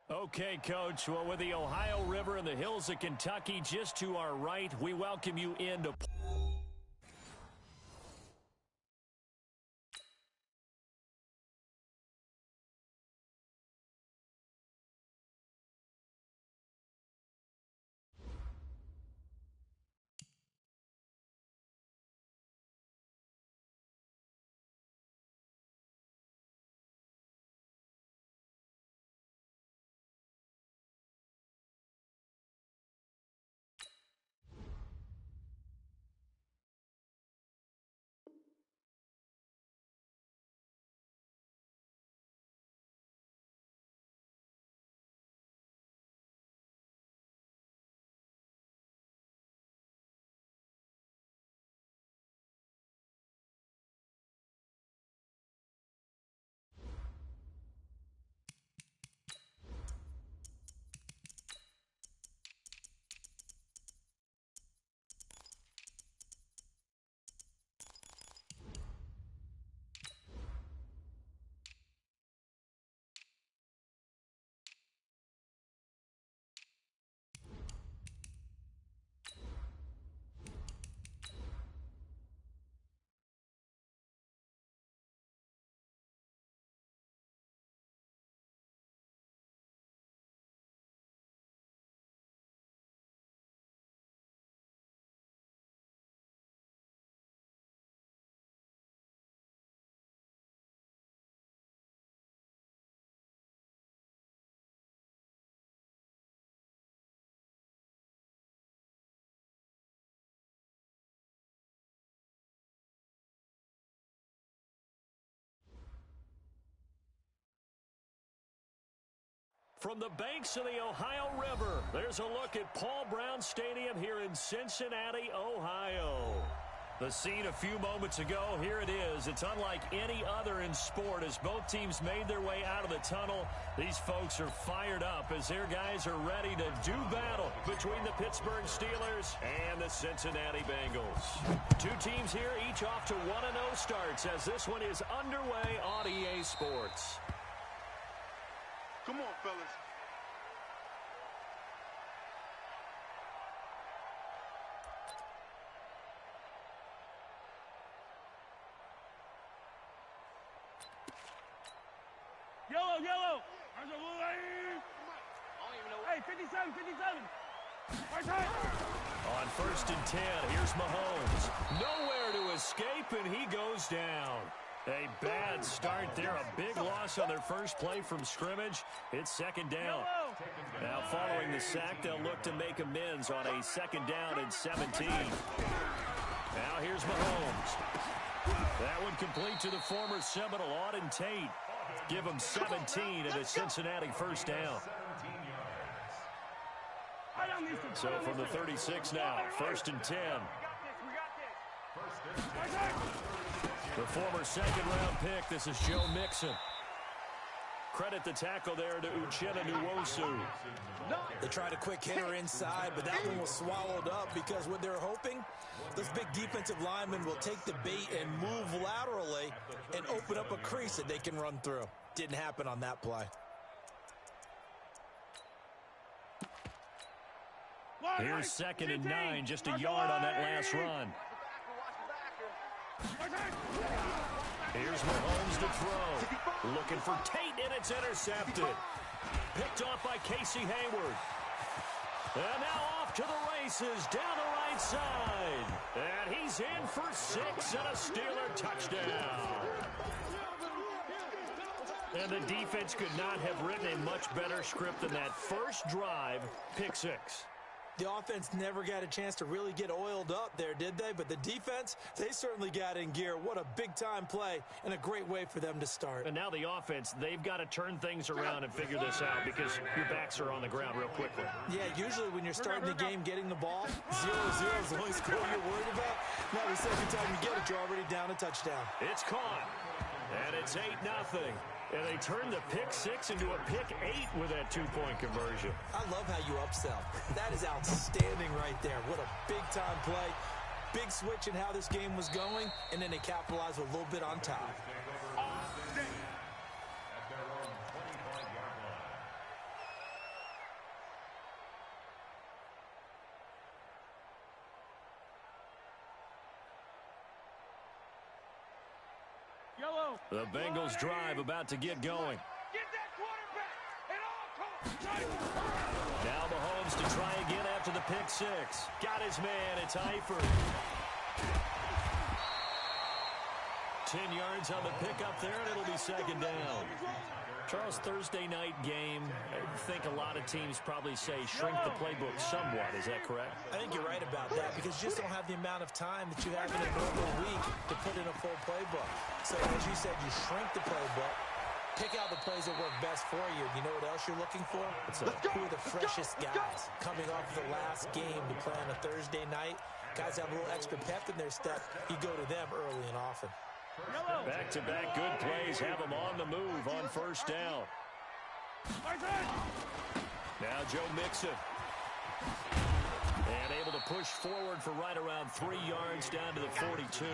Okay, Coach. Well, with the Ohio River and the hills of Kentucky just to our right, we welcome you into... From the banks of the Ohio River, there's a look at Paul Brown Stadium here in Cincinnati, Ohio. The scene a few moments ago, here it is. It's unlike any other in sport as both teams made their way out of the tunnel. These folks are fired up as their guys are ready to do battle between the Pittsburgh Steelers and the Cincinnati Bengals. Two teams here, each off to 1-0 starts as this one is underway on EA Sports. Come on, fellas. Yellow, yellow. Hey, 57, 57. Right side. On 1st and 10, here's Mahomes. Nowhere to escape, and he goes down. A bad start there, a big loss on their first play from scrimmage. It's 2nd down. Now following the sack, they'll look to make amends on a 2nd down and 17. Now here's Mahomes. That one complete to the former Seminole, Auden Tate. Give him 17 and a Cincinnati 1st down. So from the 36 now, 1st and 10. The former 2nd-round pick, this is Joe Mixon. Credit the tackle there to Uchenna Nwosu. They tried a quick hitter inside, but that one was swallowed up because what they're hoping, those big defensive linemen will take the bait and move laterally and open up a crease that they can run through. Didn't happen on that play. Here's 2nd and 9, just a yard on that last run. Here's Mahomes to throw. Looking for Tate, and it's intercepted. Picked off by Casey Hayward. And now off to the races down the right side. And he's in for 6 and a Steeler touchdown. And the defense could not have written a much better script than that first drive, pick 6. The offense never got a chance to really get oiled up there, did they? But the defense, they certainly got in gear. What a big-time play and a great way for them to start. And now the offense, they've got to turn things around and figure this out because your backs are on the ground real quickly. Yeah, usually when you're starting the game getting the ball, 0-0 is the only score you're worried about. Now the second time you get it, you're already down a touchdown. It's caught, and it's 8-0. And they turned the pick 6 into a pick 8 with that 2-point conversion. I love how you upsell. That is outstanding right there. What a big-time play. Big switch in how this game was going, and then they capitalized a little bit on top. Yellow. The Bengals drive about to get going. Get that quarterback at all costs. Now Mahomes to try again after the pick six. Got his man. It's Eifert. 10 yards on the pickup there, and it'll be second down. Charles, Thursday night game, I think a lot of teams probably say shrink the playbook somewhat. Is that correct? I think you're right about that because you just don't have the amount of time that you have in a normal week to put in a full playbook. So as you said, you shrink the playbook, pick out the plays that work best for you. You know what else you're looking for? Who are the freshest guys coming off the last game to play on a Thursday night? Guys have a little extra pep in their step. You go to them early and often. Back-to-back good plays have them on the move on first down. Now Joe Mixon. And able to push forward for right around 3 yards down to the 42.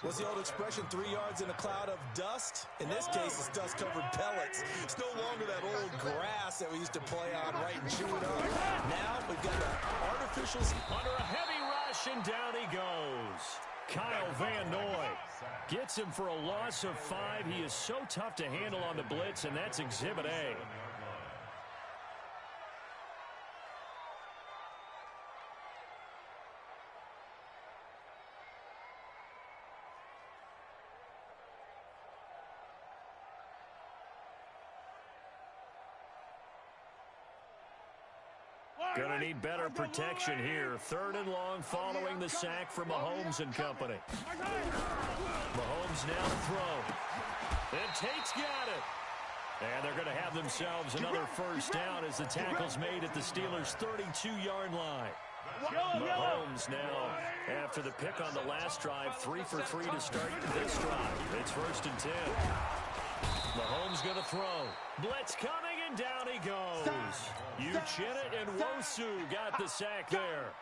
What's the old expression, 3 yards in a cloud of dust? In this case, it's dust-covered pellets. It's no longer that old grass that we used to play on, right, and chew it up. Now we've got the artificial... Under a heavy rush, and down he goes. Kyle Van Noy gets him for a loss of 5. He is so tough to handle on the blitz, and that's Exhibit A. Going to need better protection here. 3rd and long following the sack from Mahomes and company. Mahomes now to throw. And Tate's got it. And they're going to have themselves another first down as the tackle's made at the Steelers' 32-yard line. Mahomes now, after the pick on the last drive, 3 for 3 to start this drive. It's 1st and 10. Mahomes going to throw. Blitz coming, and down he goes. Uchenna and Wosu got the sack there.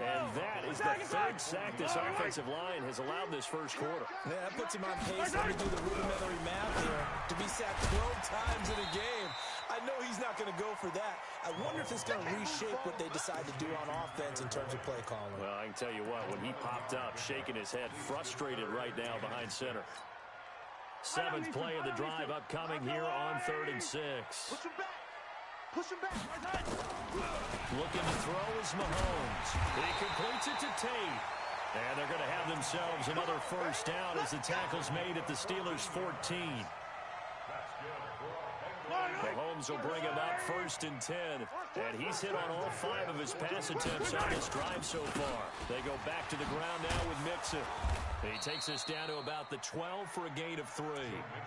And that is the 3rd sack this offensive line has allowed this first quarter. Yeah, that puts him on pace. Let me do the rudimentary math here. To be sacked 12 times in a game, I know he's not going to go for that. I wonder if it's going to reshape what they decide to do on offense in terms of play calling. Well, I can tell you what, when he popped up, shaking his head, frustrated right now behind center. 7th play of the drive upcoming here on 3rd and 6. Push him back. Push him back. Looking to throw is Mahomes. He completes it to Tate. And they're going to have themselves another first down as the tackle's made at the Steelers' 14. Mahomes will bring him up 1st and 10. And he's hit on all 5 of his pass attempts on this drive so far. They go back to the ground now with Mixon. He takes us down to about the 12 for a gain of 3.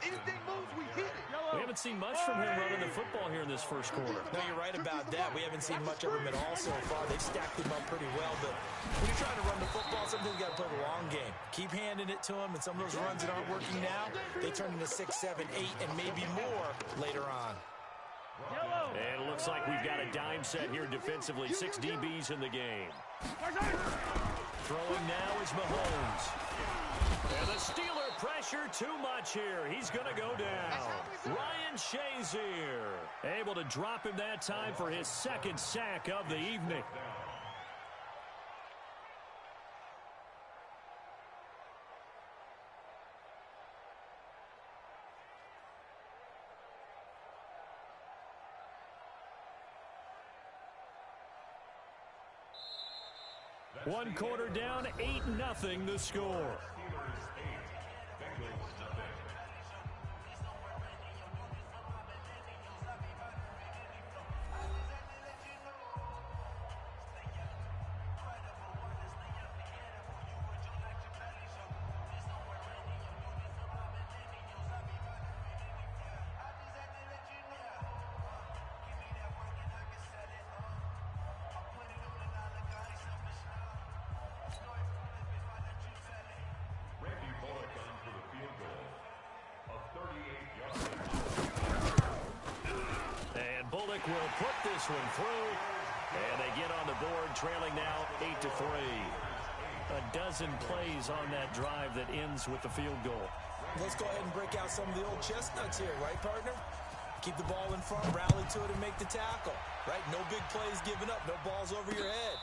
Anything moves, we hit it. We haven't seen much from him running the football here in this first quarter. No, you're right about that. We haven't seen much of him at all so far. They've stacked him up pretty well, but when you're trying to run the football, sometimes you got to play the long game. Keep handing it to him, and some of those runs that aren't working now, they turn into 6, 7, 8, and maybe more later on. And it looks like we've got a dime set here defensively. 6 DBs in the game. Throwing now is Mahomes. And the Steeler pressure too much here. He's going to go down. Ryan Shazier able to drop him that time for his 2nd sack of the evening. One quarter down, 8-0 the score. Will put this one through, and they get on the board, trailing now 8-3. A dozen plays on that drive that ends with the field goal. Let's go ahead and break out some of the old chestnuts here, right, partner? Keep the ball in front, rally to it, and make the tackle, right? No big plays given up, no balls over your head.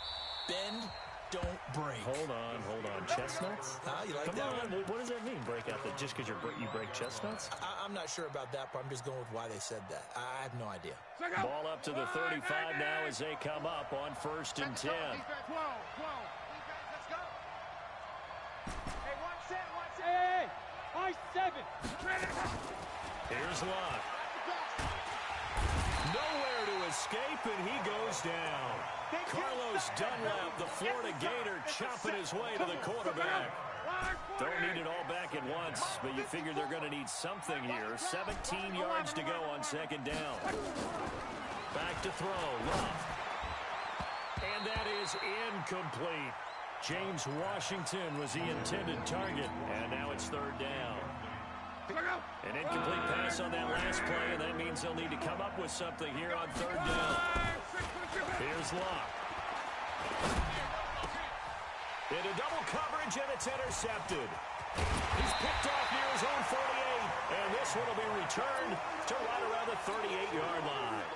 Bend, don't break. Hold on. Chestnuts? You like Come that on. one? What does that mean, break out? Just because you break chestnuts? I'm not sure about that, but I'm just going with why they said that. I have no idea. Ball up to the 35 now as they come up on 1st and 10. 12. Let's go. Hey, one set. Hey, 5-7. Here's Locke. Nowhere to escape, and he goes down. Carlos Dunlap, the Florida Gator, chopping his way to the quarterback. Don't need it all back at once, but you figure they're going to need something here. 17 yards to go on 2nd down. Back to throw, Love. And that is incomplete. James Washington was the intended target, and now it's 3rd down. An incomplete pass on that last play, and that means they'll need to come up with something here on 3rd down. Here's Locke. Into double coverage, and it's intercepted. He's picked off near his own 48, and this one will be returned to right around the 38-yard line.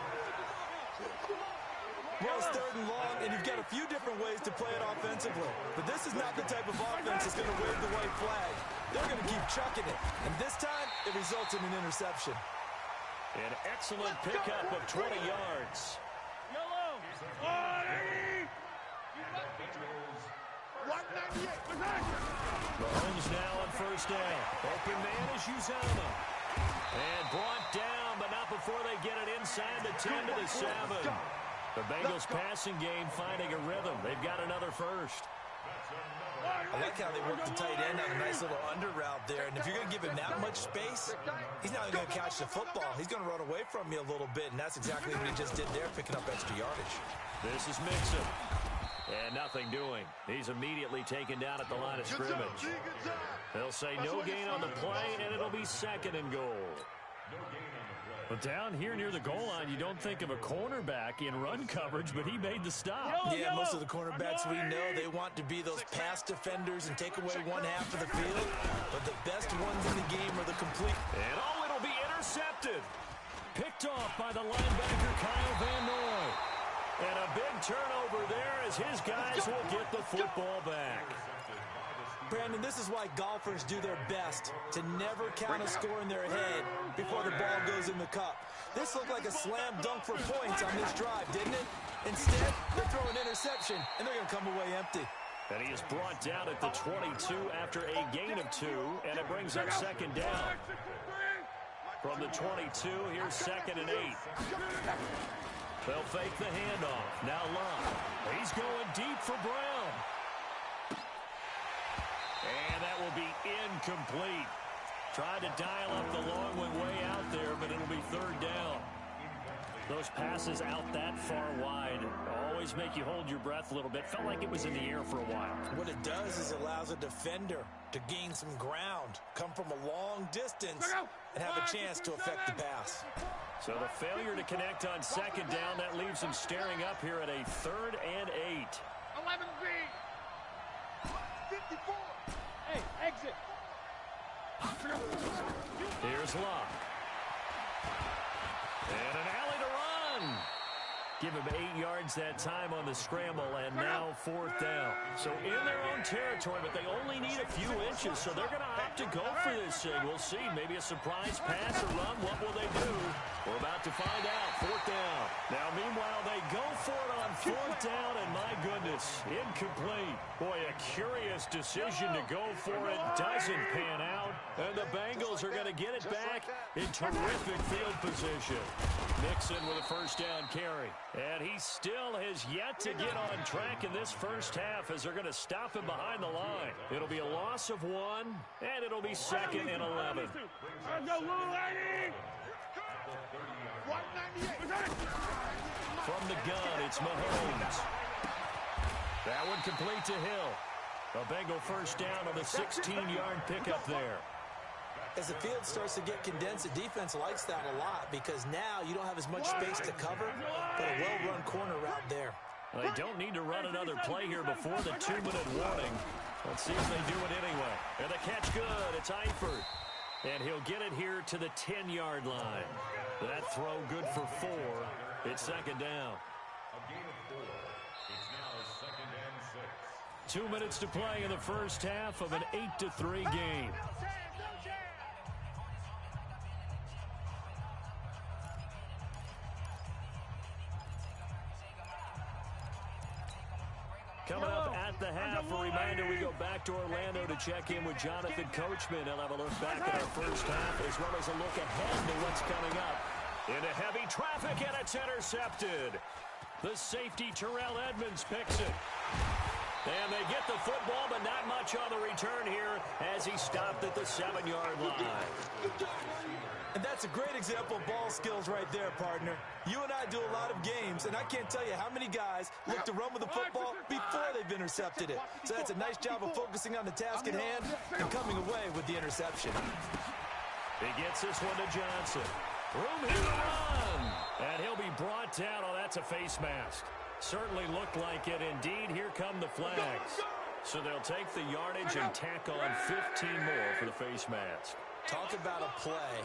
Well, it's 3rd and long, and you've got a few different ways to play it offensively. But this is not the type of offense that's going to wave the white flag. They're going to keep chucking it. And this time, it results in an interception. An excellent pickup of 20 yards. Mahomes now on 1st down. Open man is Uzama. And brought down, but not before they get it inside the 10 to the 7. The Bengals passing game finding a rhythm. They've got another first. I like how they work the tight end on a nice little under route there. And if you're going to give him that much space, he's not going to catch the football. He's going to run away from you a little bit, and that's exactly what he just did there, picking up extra yardage. This is Mixon. And nothing doing. He's immediately taken down at the line of scrimmage. They'll say no gain on the play, and it'll be 2nd and goal. But down here near the goal line, you don't think of a cornerback in run coverage, but he made the stop. Yeah, most of the cornerbacks we know, they want to be those pass defenders and take away one half of the field. But the best ones in the game are the complete. And it'll be intercepted. Picked off by the linebacker, Kyle Van Noy. And a big turnover there as his guys will get the football back. Brandon, this is why golfers do their best to never count a score in their head before the ball goes in the cup. This looked like a slam dunk for points on this drive, didn't it? Instead, they throw an interception, and they're going to come away empty. And he is brought down at the 22 after a gain of 2, and it brings up 2nd down. From the 22, here's 2nd and 8. They'll fake the handoff. Now Love. He's going deep for Brown. And that will be incomplete. Tried to dial up the long one way out there, but it'll be 3rd down. Those passes out that far wide always make you hold your breath a little bit. Felt like it was in the air for a while. What it does is it allows a defender to gain some ground, come from a long distance, and have a chance to affect the pass. So the failure to connect on 2nd down, that leaves him staring up here at a 3rd and 8. 11B. 54. Hey, exit. Here's Locke. And an alley to run. Give him 8 yards that time on the scramble, and now 4th down. So in their own territory, but they only need a few inches, so they're going to opt to go for this thing. We'll see. Maybe a surprise pass or run. What will they do? We're about to find out. 4th down. Now, meanwhile, they go for it on 4th down, and my goodness, incomplete. Boy, a curious decision to go for it. Doesn't pan out, and the Bengals are going to get it back in terrific field position. Mixon with a 1st down carry. And he still has yet to get on track in this first half as they're going to stop him behind the line. It'll be a loss of 1, and it'll be 2nd and 11. From the gun, it's Mahomes. That one complete to Hill. A Bengal 1st down on the 16-yard pickup there. As the field starts to get condensed, the defense likes that a lot because now you don't have as much space to cover, but a well-run corner route there. Well, they don't need to run another play here before the 2-minute warning. Let's see if they do it anyway. And the catch good. It's Eifert. And he'll get it here to the 10-yard line. That throw good for 4. It's 2nd down. A gain of 4. It's now 2nd and 6. 2 minutes to play in the first half of an 8-3 game. Coming up at the half, a reminder, we go back to Orlando to check in with Jonathan Coachman. He'll have a look back at our first half, as well as a look ahead to what's coming up. Into heavy traffic, and it's intercepted. The safety, Terrell Edmonds, picks it. And they get the football, but not much on the return here as he stopped at the 7-yard line. And that's a great example of ball skills right there, partner. You and I do a lot of games, and I can't tell you how many guys look to run with the football before they've intercepted it. So that's a nice job of focusing on the task at hand and coming away with the interception. He gets this one to Johnson. Room here to run. And he'll be brought down. Oh, that's a face mask. Certainly looked like it. Indeed, here come the flags. So they'll take the yardage and tack on 15 more for the face mask. Talk about a play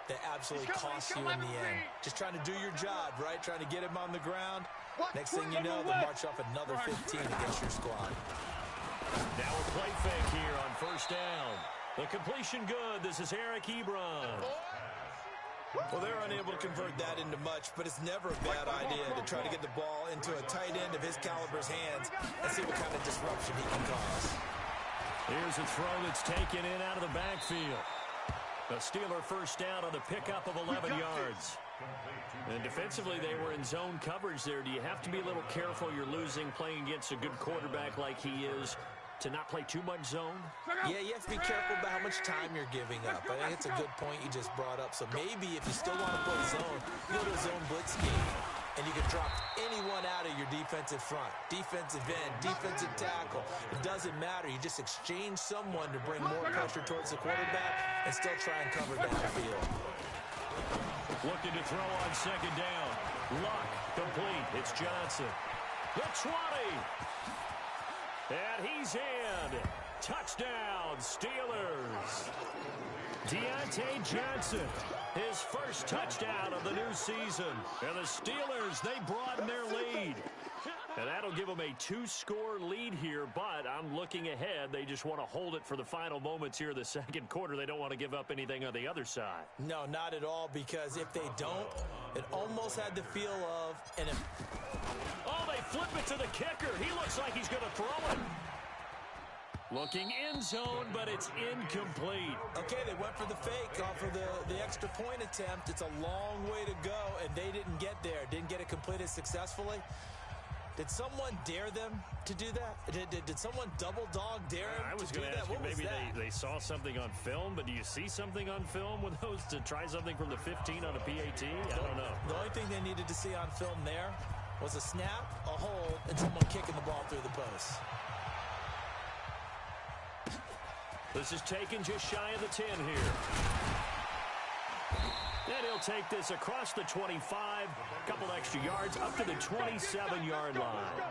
that absolutely costs you in the end. Just trying to do your job, right? Trying to get him on the ground. Next thing you know, they'll march off another 15 against your squad. Now a play fake here on first down. The completion good. This is Eric Ebron. Well, they're unable to convert that into much, but it's never a bad idea to try to get the ball into a tight end of his caliber's hands and see what kind of disruption he can cause. Here's a throw that's taken in out of the backfield. The Steeler first down on the pickup of 11 yards. And defensively, they were in zone coverage there. Do you have to be a little careful? You're losing playing against a good quarterback like he is to not play too much zone? Yeah, you have to be careful about how much time you're giving up. I think it's a good point you just brought up. So maybe if you still want to play zone, you go to a zone blitz scheme, and you can drop anyone out of your defensive front, defensive end, defensive tackle. It doesn't matter. You just exchange someone to bring more pressure towards the quarterback and still try and cover downfield. Looking to throw on second down. Luck, complete. It's Johnson. The 20. And he's in. Touchdown, Steelers. Deontay Johnson, his first touchdown of the new season. And the Steelers, they broaden their lead. And that'll give them a 2-score lead here, but I'm looking ahead. They just want to hold it for the final moments here in the second quarter. They don't want to give up anything on the other side. No, not at all, because if they don't, it almost had the feel of Oh, they flip it to the kicker. He looks like he's going to throw it. Looking in zone, but it's incomplete. Okay, they went for the fake off of the extra point attempt. It's a long way to go, and they didn't get there. Didn't get it completed successfully. Did someone dare them to do that? Did someone double dog dare them I was to do going to that? ask you, What was maybe that? they saw something on film, but do you see something on film with those to try something from the 15 on a PAT? I don't know. The only thing they needed to see on film there was a snap, a hold, and someone kicking the ball through the post. This is taken just shy of the 10 here. And he'll take this across the 25, a couple extra yards, up to the 27-yard line.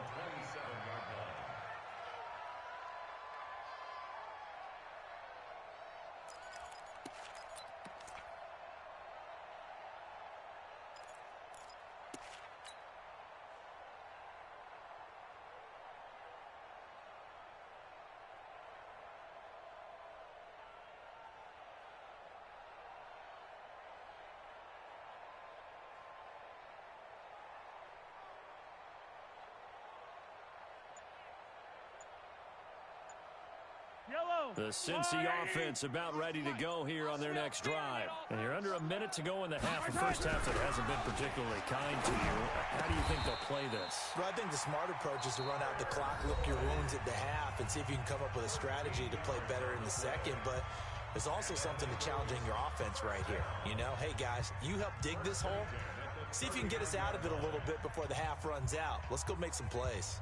The Cincy offense about ready to go here on their next drive. And you're under a minute to go in the half. The first half that hasn't been particularly kind to you. How do you think they'll play this? Well, I think the smart approach is to run out the clock, lick your wounds at the half, and see if you can come up with a strategy to play better in the second. But there's also something to challenging your offense right here. You know, hey, guys, you help dig this hole. See if you can get us out of it a little bit before the half runs out. Let's go make some plays.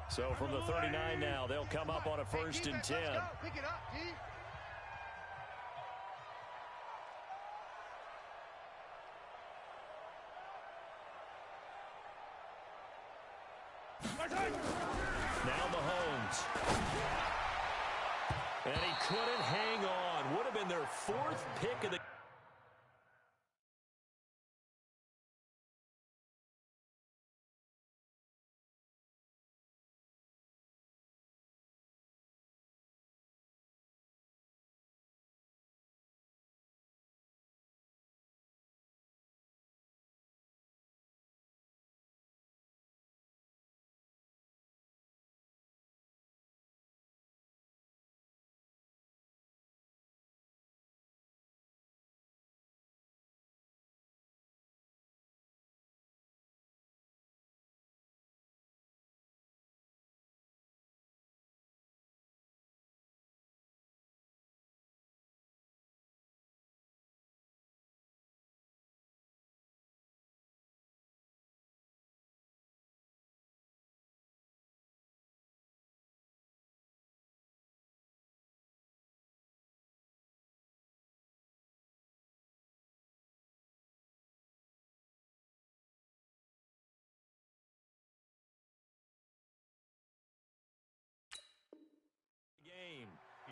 So from the 39 now, they'll come up on a 1st and 10. Pick it up, D. Now Mahomes. And he couldn't hang on. Would have been their 4th pick of the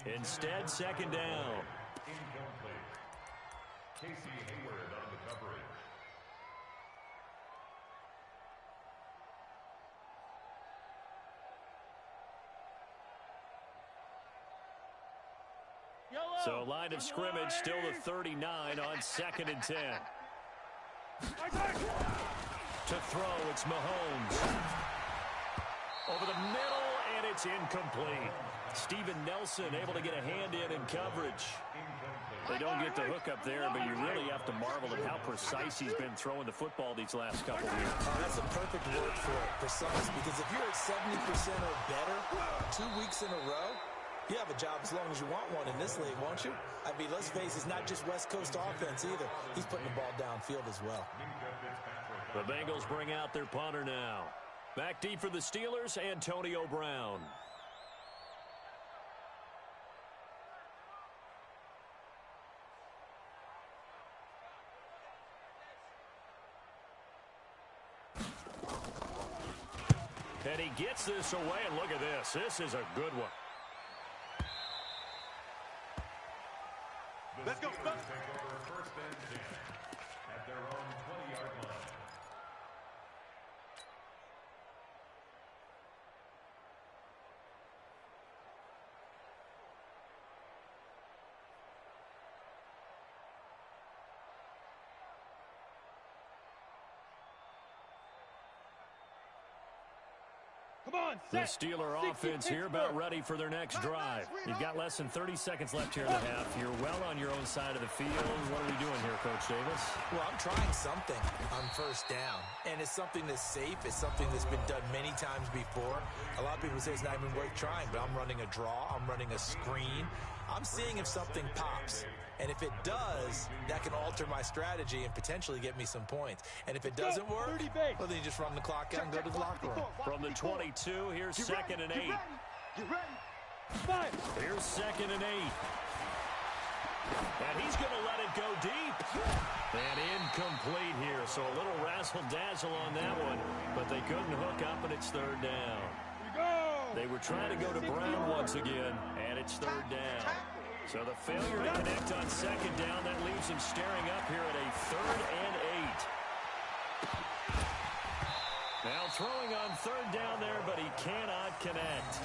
Instead, second down. Incomplete. Casey Hayward on the coverage. So line of scrimmage still the 39 on 2nd and 10. To throw, it's Mahomes. Over the middle, and it's incomplete. Steven Nelson able to get a hand in coverage. They don't get the hook up there, but you really have to marvel at how precise he's been throwing the football these last couple of weeks. Oh, that's a perfect word for it, precise, because if you're at 70% or better 2 weeks in a row, you have a job as long as you want one in this league, won't you? I mean, let's face it, it's not just West Coast offense either. He's putting the ball downfield as well. The Bengals bring out their punter now. Back deep for the Steelers, Antonio Brown. And he gets this away, and look at this. This is a good one. Let's go. Take over first and 10 at their own 20-yard line. Come on, The set. Steeler 60 offense here about ready for their next drive. You've got less than 30 seconds left here in the half. You're well on your own side of the field. What are we doing here, Coach Davis? Well, I'm trying something on first down, and it's something that's safe. It's something that's been done many times before. A lot of people say it's not even worth trying, but I'm running a draw. I'm running a screen. I'm seeing if something pops. And if it does, that can alter my strategy and potentially get me some points. And if it doesn't work, well, then you just run the clock out and go to the locker room. From the 22, here's second and 8. Get ready. Five. Here's second and 8. And he's going to let it go deep. And incomplete here. So a little razzle-dazzle on that one. But they couldn't hook up, and it's third down. They were trying to go to Brown once again, and it's third down. So the failure to connect on second down, that leaves him staring up here at a 3rd and 8. Now throwing on third down there, but he cannot connect.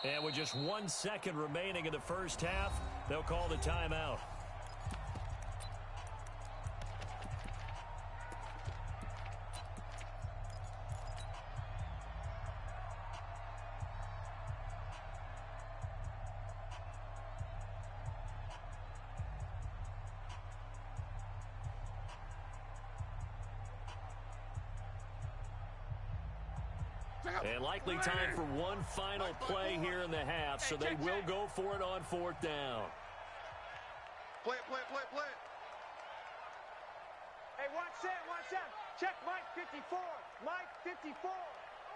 And with just 1 second remaining in the first half, they'll call the timeout. And likely time for one final play here in the half, so they will go for it on 4th down. Play it, play it, play it, play it. Hey, watch that. Check Mike 54. Mike 54.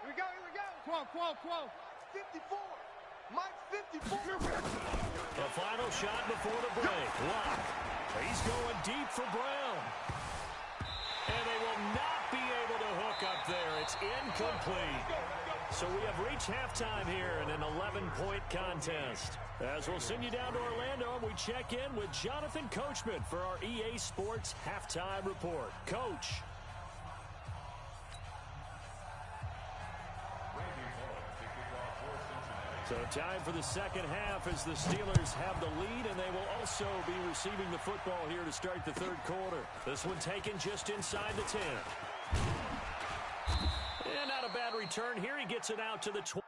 Here we go. Quo. 54. Mike 54. The final shot before the break. Lock. He's going deep for Brown. And they will not be able to hook up there. It's incomplete. So we have reached halftime here in an 11-point contest. As we'll send you down to Orlando, and we check in with Jonathan Coachman for our EA Sports Halftime Report. Coach. So time for the second half as the Steelers have the lead, and they will also be receiving the football here to start the third quarter. This one taken just inside the 10. And not a bad return here. He gets it out to the 20.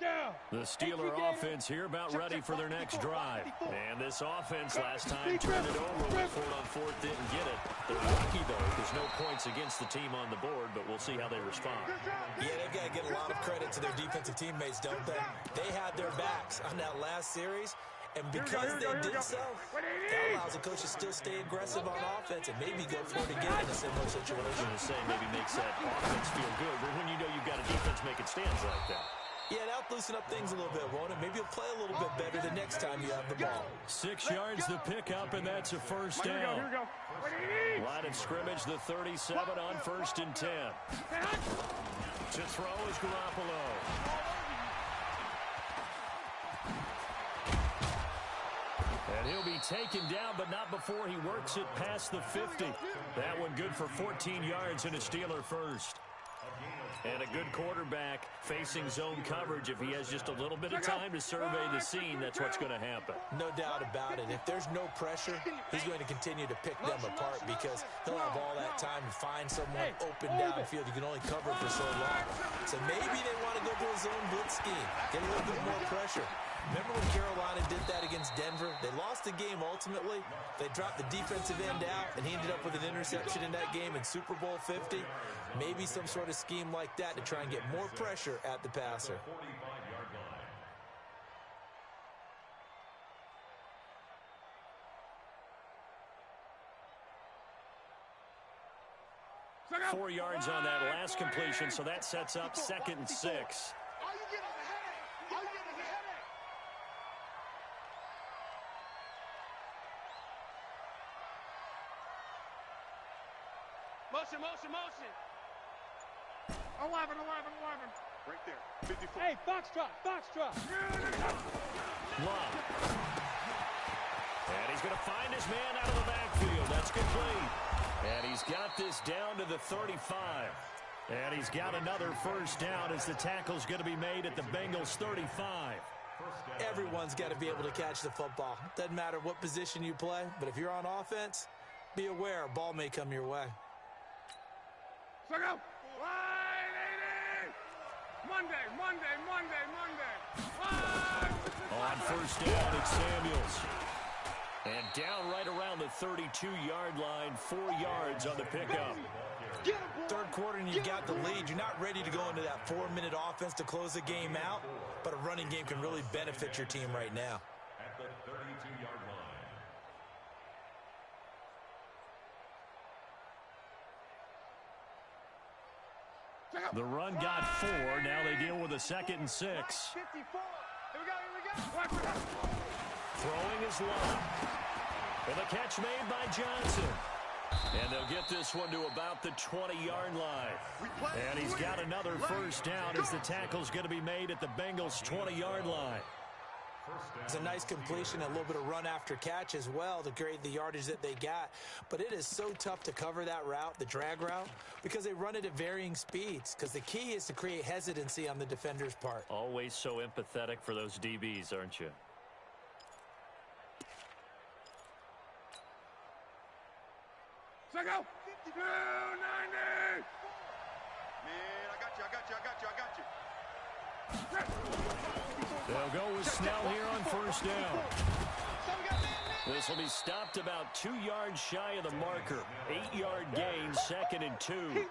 The Steeler offense here about ready for their next drive. And this offense last time turned it over with 4-on-4, didn't get it. They're lucky, though. There's no points against the team on the board, but we'll see how they respond. Yeah, they've got to get a lot of credit to their defensive teammates, don't they? They had their backs on that last series, and because they did so, that allows the coach to still stay aggressive on offense and maybe go for it again in a similar situation. To say maybe makes that offense feel good, but when you know you've got a defense making stands like that. Yeah, that'll loosen up things a little bit, won't it? Maybe you'll play a little bit better the next time you have the ball. 6 yards to pick up, and that's a first down. Here we go. Line of scrimmage, the 37 on 1st and 10. To throw is Garoppolo. And he'll be taken down, but not before he works it past the 50. That one good for 14 yards and a Steeler first. And a good quarterback facing zone coverage. If he has just a little bit of time to survey the scene, that's what's going to happen. No doubt about it. If there's no pressure, he's going to continue to pick them apart because he'll have all that time to find someone open downfield. You can only cover for so long. So maybe they want to go to a zone blitz scheme, get a little bit more pressure. Remember when Carolina did that against Denver? They lost the game ultimately. They dropped the defensive end out, and he ended up with an interception in that game in Super Bowl 50. Maybe some sort of scheme like that to try and get more pressure at the passer. 4 yards on that last completion, so that sets up 2nd and 6. All you get is a headache. All you get is a headache. Motion, motion, motion. 11. Right there. 54. Hey, foxtrot. Love. And he's going to find his man out of the backfield. That's complete. And he's got this down to the 35. And he's got another first down as the tackle's going to be made at the Bengals' 35. Everyone's got to be able to catch the football. Doesn't matter what position you play, but if you're on offense, be aware a ball may come your way. Monday. On first down, it's Samuels. And down right around the 32-yard line, 4 yards on the pickup. Third quarter and you got the lead. You're not ready to go into that 4-minute offense to close the game out, but a running game can really benefit your team right now. At the 32-yard line. The run got 4. Now they deal with a 2nd and 6. 54. Here we go. Throwing is Love. And the catch made by Johnson. And they'll get this one to about the 20-yard line. And he's got another first down as the tackle's going to be made at the Bengals' 20-yard line. It's a nice completion, a little bit of run after catch as well to create the yardage that they got. But it is so tough to cover that route, the drag route, because they run it at varying speeds. Because the key is to create hesitancy on the defender's part. Always so empathetic for those DBs, aren't you? Go. 290. Man, I got you. They'll go with Snell here on first down. This will be stopped about 2 yards shy of the marker. 8-yard gain, 2nd and 2. 8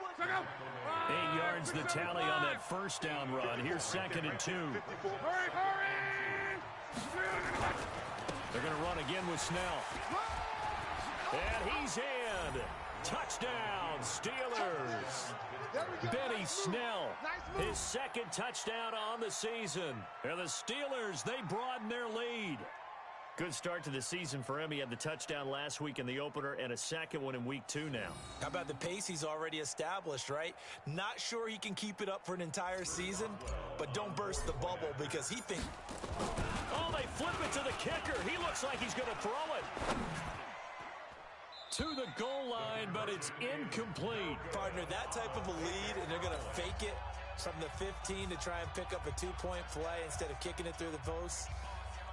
yards the tally on that first down run. Here's 2nd and 2. Hurry. They're going to run again with Snell. And he's in. Touchdown, Steelers. Benny Snell, his 2nd touchdown on the season. And the Steelers, they broaden their lead. Good start to the season for him. He had the touchdown last week in the opener and a 2nd one in week 2 now. How about the pace he's already established, right? Not sure he can keep it up for an entire season, but don't burst the bubble because he thinks... Oh, they flip it to the kicker. He looks like he's going to throw it to the goal line, but it's incomplete. Partner, that type of a lead, and they're going to fake it from the 15 to try and pick up a 2-point play instead of kicking it through the post.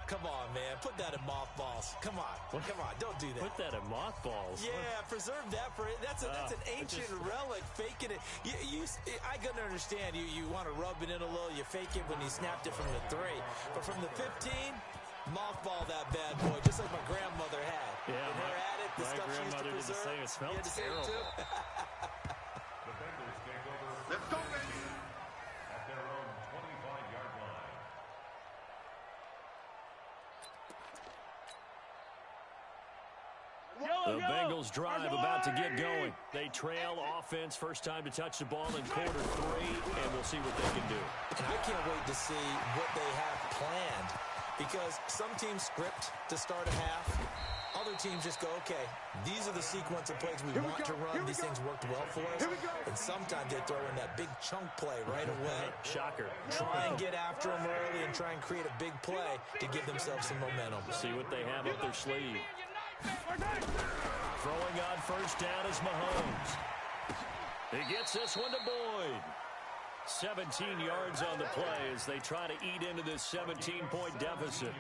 Come on, man. Put that in mothballs. Come on. Come on. Don't do that. Put that in mothballs? Yeah, preserve that for it. That's an ancient relic. Faking it. I can understand. You want to rub it in a little. You fake it when you snapped it from the 3. But from the 15, mothball that bad boy, just like my grandmother had. Yeah, her at it, the stuff she used to preserve. Did the same. It smelled terrible. The Bengals take over. Let's go, baby. At their own 25-yard line. The Bengals drive about to get going. They trail offense, first time to touch the ball in quarter 3, and we'll see what they can do. And I can't wait to see what they have planned, because some teams script to start a half. Other teams just go, okay, these are the sequence of plays we want to run. These things worked well for us. And sometimes they throw in that big chunk play right away. Shocker. Try and get after them early and try and create a big play to give themselves some momentum. See what they have up their sleeve. Throwing on first down is Mahomes. He gets this one to Boyd. 17 yards on the play as they try to eat into this 17-point deficit.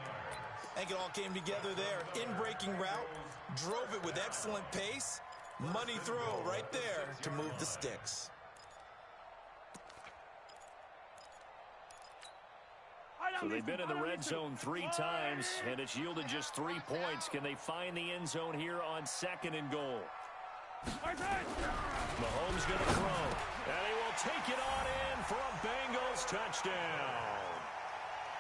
I think it all came together there. In-breaking route, drove it with excellent pace. Money throw right there to move the sticks. So they've been in the red zone 3 times, and it's yielded just 3 points. Can they find the end zone here on 2nd and goal? Mahomes going to throw, and he will take it on in for a Bengals touchdown.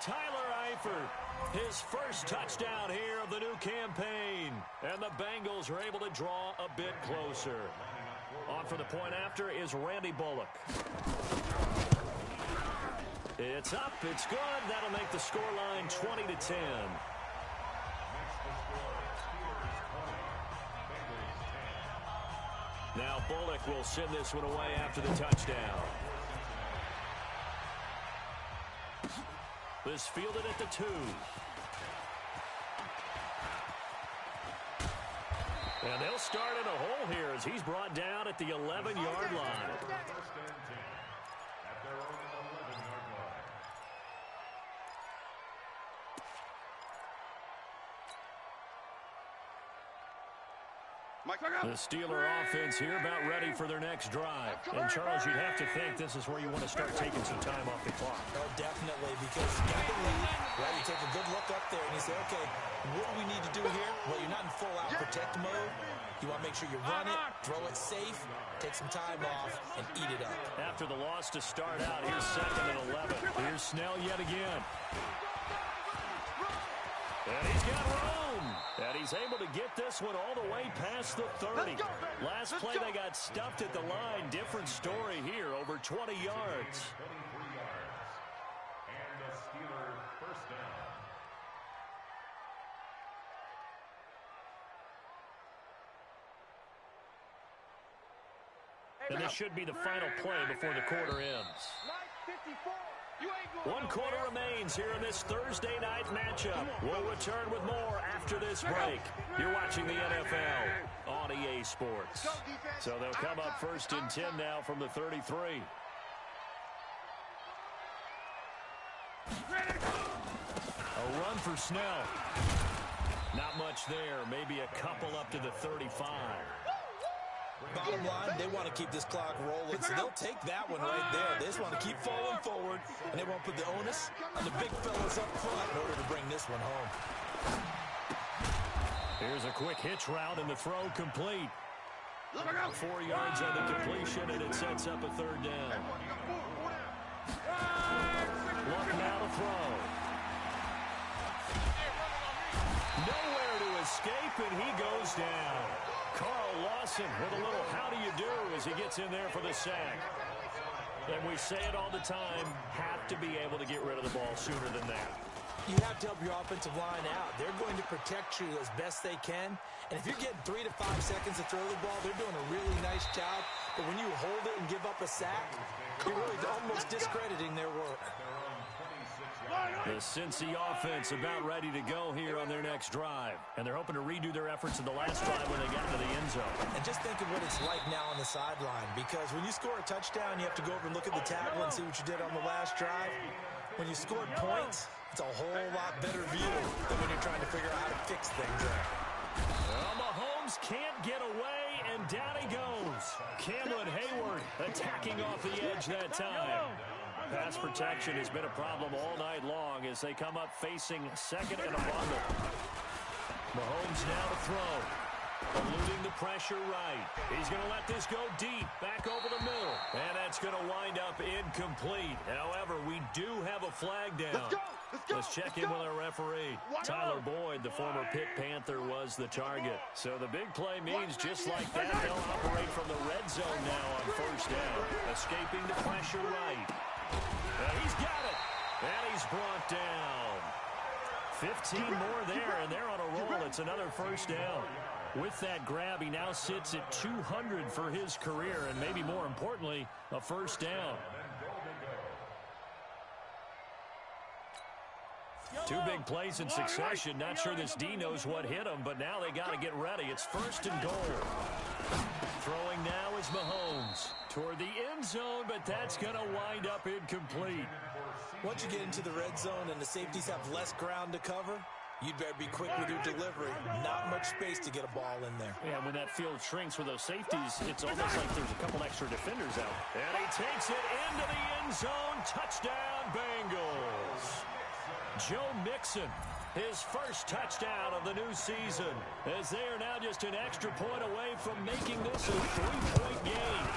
Tyler Eifert, his first touchdown here of the new campaign, and the Bengals are able to draw a bit closer. On for the point after is Randy Bullock. It's up, it's good. That'll make the scoreline 20-10. Now Bullock will send this one away after the touchdown. This fielded at the 2. And they'll start in a hole here as he's brought down at the 11-yard line. First and 10 at their own 11-yard line. The Steeler offense here about ready for their next drive. And, Charles, you'd have to think this is where you want to start taking some time off the clock. Oh, definitely, because you got the lead, right? You take a good look up there and you say, okay, what do we need to do here? Well, you're not in full-out protect mode. You want to make sure you run it, throw it safe, take some time off, and eat it up. After the loss to start out, here's 2nd and 11. Here's Snell yet again. And he's got room. And he's able to get this one all the way past the 30. Last play, they got stuffed at the line. Different story here, over 20 yards. 23 yards. And the Steeler first down. And this should be the final play before the quarter ends. 54. 1 quarter remains here in this Thursday night matchup. We'll return with more after this break. You're watching the NFL on EA Sports. So they'll come up 1st and 10 now from the 33. A run for Snell. Not much there. Maybe a couple up to the 35. Bottom line, they want to keep this clock rolling, so they'll take that one right there. They just want to keep falling forward, and they won't put the onus on the big fellas up front in order to bring this one home. Here's a quick hitch route, and the throw complete. 4 yards on the completion, and it sets up a 3rd down. Look now to throw. Nowhere to escape, and he goes down. Carl Lawson with a little how do you do as he gets in there for the sack. And we say it all the time, have to be able to get rid of the ball sooner than that. You have to help your offensive line out. They're going to protect you as best they can. And if you're getting 3 to 5 seconds to throw the ball, they're doing a really nice job. But when you hold it and give up a sack, you're really almost discrediting their work. The Cincy offense about ready to go here on their next drive. And they're hoping to redo their efforts in the last drive when they got into the end zone. And just think of what it's like now on the sideline. Because when you score a touchdown, you have to go over and look at the table and see what you did on the last drive. When you scored points, it's a whole lot better view than when you're trying to figure out how to fix things there. Well, Mahomes can't get away, and down he goes. Cameron Hayward attacking off the edge that time. Pass protection has been a problem all night long as they come up facing second and a bundle. Mahomes now to throw. Eluding the pressure right. He's going to let this go deep, back over the middle. And that's going to wind up incomplete. However, we do have a flag down. Let's check in with our referee. Tyler Boyd, the former Pitt Panther, was the target. So the big play means just like that, they'll operate from the red zone now on first down. Escaping the pressure right. He's got it. And he's brought down. 15 more there, and they're on a roll. It's another first down. With that grab, he now sits at 200 for his career, and maybe more importantly, a first down. Two big plays in succession. Not sure this D knows what hit him, but now they got to get ready. It's first and goal. Throwing now is Mahomes toward the end zone, but that's going to wind up incomplete. Once you get into the red zone and the safeties have less ground to cover, you'd better be quick with your delivery. Not much space to get a ball in there. Yeah, when that field shrinks with those safeties, it's almost like there's a couple extra defenders out. And he takes it into the end zone. Touchdown, Bengals. Joe Mixon, his first touchdown of the new season, as they are now just an extra point away from making this a 3-point game.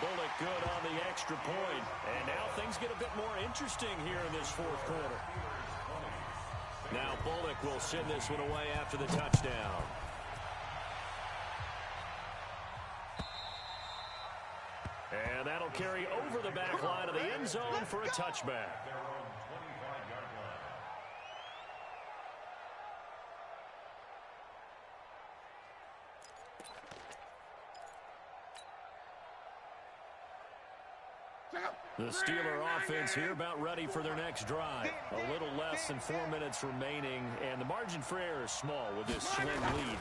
Bullock good on the extra point. And now things get a bit more interesting here in this fourth quarter. Now Bullock will send this one away after the touchdown. And that'll carry over the back line of the end zone for a touchback. The Steeler offense here about ready for their next drive. A little less than 4 minutes remaining, and the margin for error is small with this slim lead.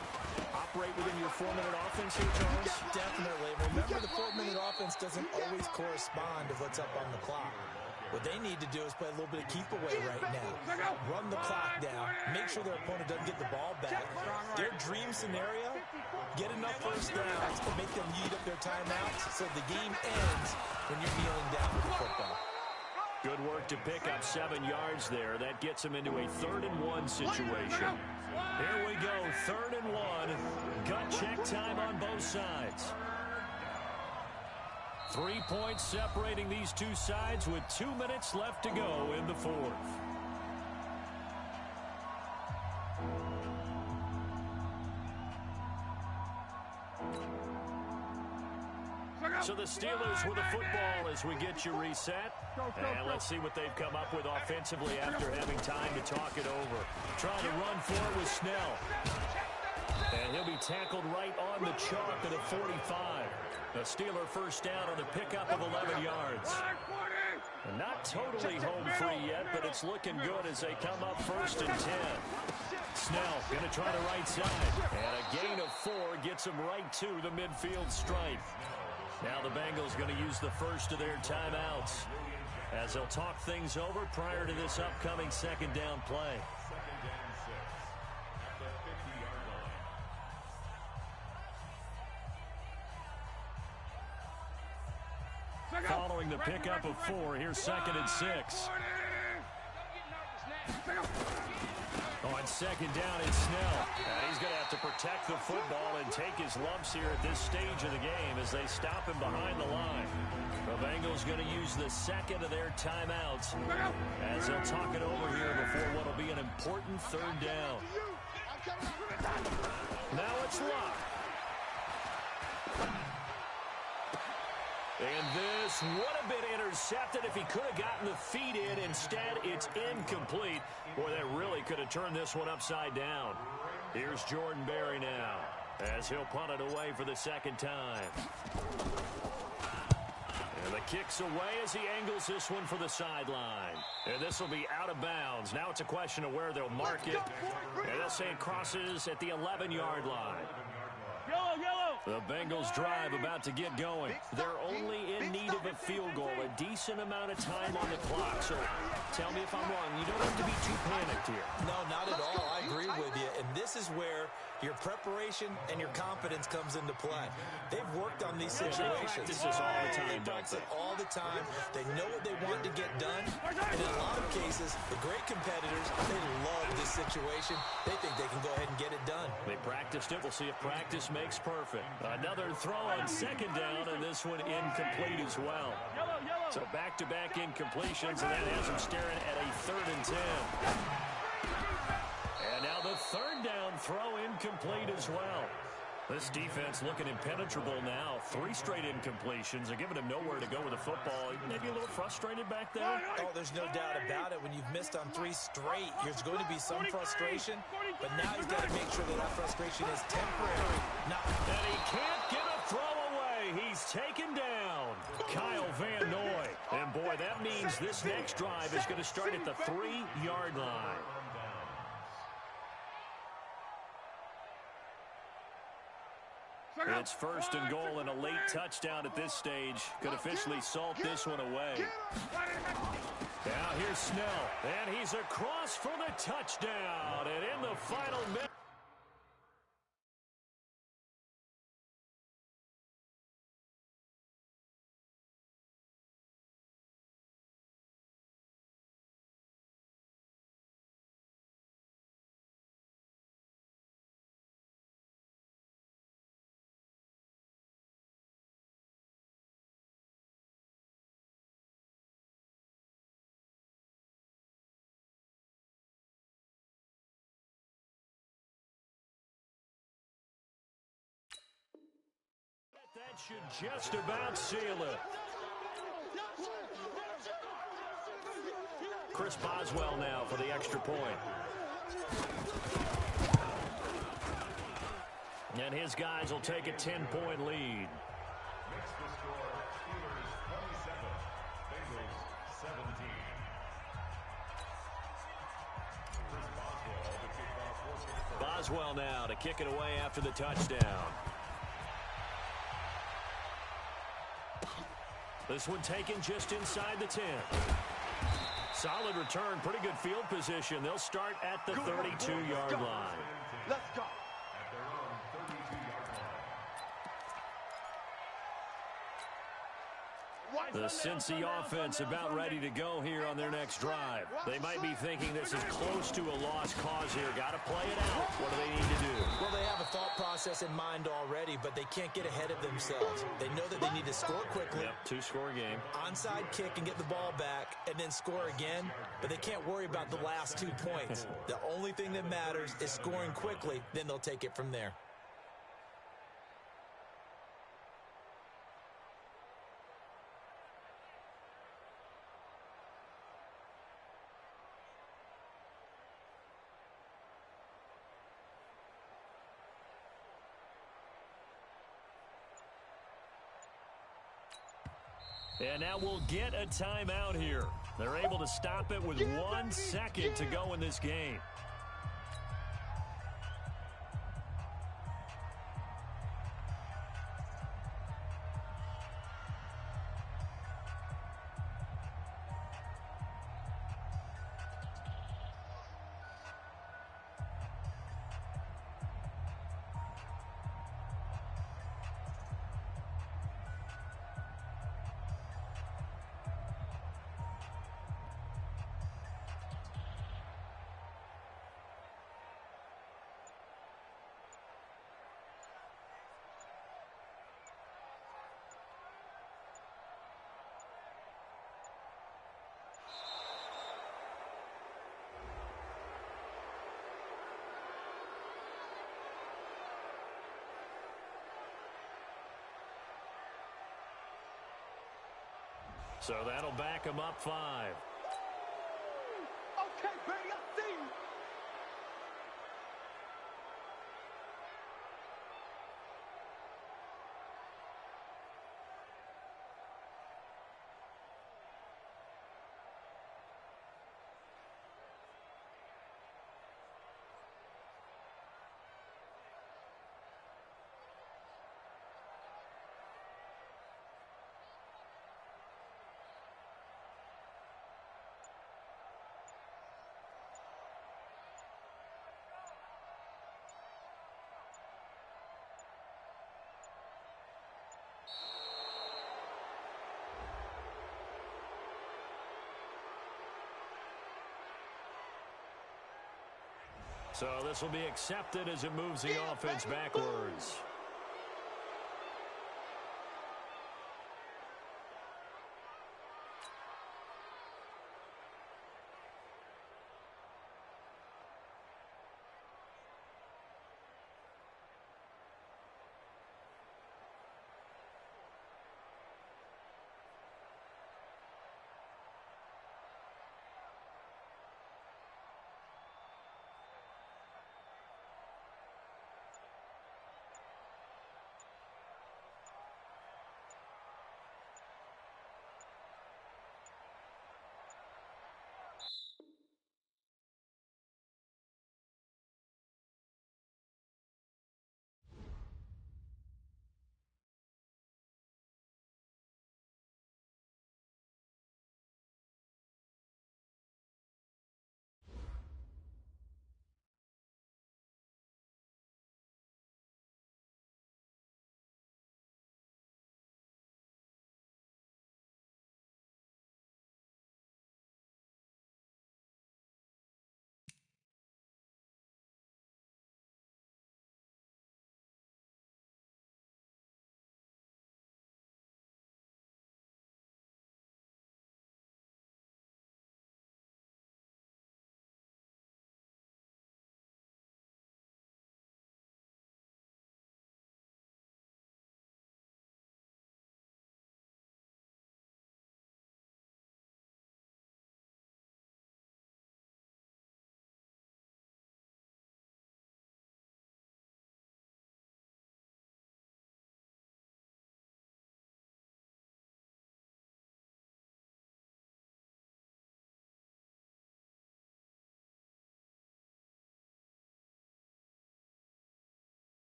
Operate within your 4-minute offense here, Charles? Definitely. Remember, the 4-minute offense doesn't always correspond to what's up on the clock. What they need to do is play a little bit of keep away right now. Run the clock down. Make sure their opponent doesn't get the ball back. Their dream scenario, get enough first downs to make them eat up their timeouts so the game ends when you're kneeling down with the football. Good work to pick up 7 yards there. That gets them into a 3rd and 1 situation. Here we go, 3rd and 1. Gut check time on both sides. 3 points separating these two sides with 2 minutes left to go in the fourth. So the Steelers with the football as we get you reset. And let's see what they've come up with offensively after having time to talk it over. Trying to run forward with Snell. And he'll be tackled right on the chalk at a 45. The Steeler first down on the pickup of 11 yards. And not totally home free yet, but it's looking good as they come up 1st and 10. Snell going to try the right side. And a gain of 4 gets him right to the midfield stripe. Now the Bengals going to use the first of their timeouts as they'll talk things over prior to this upcoming 2nd down play. Following the pickup of 4, here's 2nd and 6. On 2nd down, it's Snell. And he's going to have to protect the football and take his lumps here at this stage of the game as they stop him behind the line. The Bengals going to use the 2nd of their timeouts as they'll talk it over here before what will be an important 3rd down. Now it's Locke. And this would have been intercepted if he could have gotten the feet in. Instead, it's incomplete. Boy, that really could have turned this one upside down. Here's Jordan Berry now as he'll punt it away for the 2nd time. And the kick's away as he angles this one for the sideline. And this will be out of bounds. Now it's a question of where they'll mark it. And they'll say it crosses at the 11-yard line. Yellow, yellow. The Bengals drive about to get going. They're only in need of a field goal, a decent amount of time on the clock. So tell me if I'm wrong. You don't have to be too panicked here. No, not at all. I agree with you. And this is where your preparation and your confidence comes into play. They've worked on these situations. They practice this all the time, They practice it all the time. They know what they want to get done. And in a lot of cases, the great competitors, they love this situation. They think they can go ahead and get it done. They practiced it. We'll see if practice makes perfect. Another throw on second down, and this one incomplete as well. So back-to-back incompletions, and that has them staring at a 3rd and 10. And now the 3rd down throw incomplete as well. This defense looking impenetrable now. 3 straight incompletions. They're giving him nowhere to go with the football. Maybe a little frustrated back there. Oh, there's no doubt about it. When you've missed on 3 straight, there's going to be some frustration. But now he's got to make sure that that frustration is temporary. And he can't get a throw away. He's taken down. Kyle Van Noy. And, boy, that means this next drive is going to start at the 3-yard line. It's 1st and goal, and a late touchdown at this stage could officially salt this one away. Now here's Snell, and he's across for the touchdown. And in the final minute. That should just about seal it. Chris Boswell now for the extra point. And his guys will take a 10-point lead. Makes the score Steelers 27, Bengals 17. Chris Boswell to kick off. Boswell now to kick it away after the touchdown. This one taken just inside the 10. Solid return, pretty good field position. They'll start at the 32-yard line. Let's go. At their own 32-yard line. The Cincy offense about ready to go here on their next drive. They might be thinking this is close to a lost cause here. Got to play it out. What do they need to do? Well, they have a thought process in mind already, but they can't get ahead of themselves. They know that they need to score quickly. Yep, 2-score game. Onside kick and get the ball back and then score again, but they can't worry about the last 2 points. The only thing that matters is scoring quickly, then they'll take it from there. And now we'll get a timeout here. They're able to stop it with 1 second to go in this game. So that'll back them up 5. Okay, baby, I see you. So this will be accepted as it moves the offense backwards.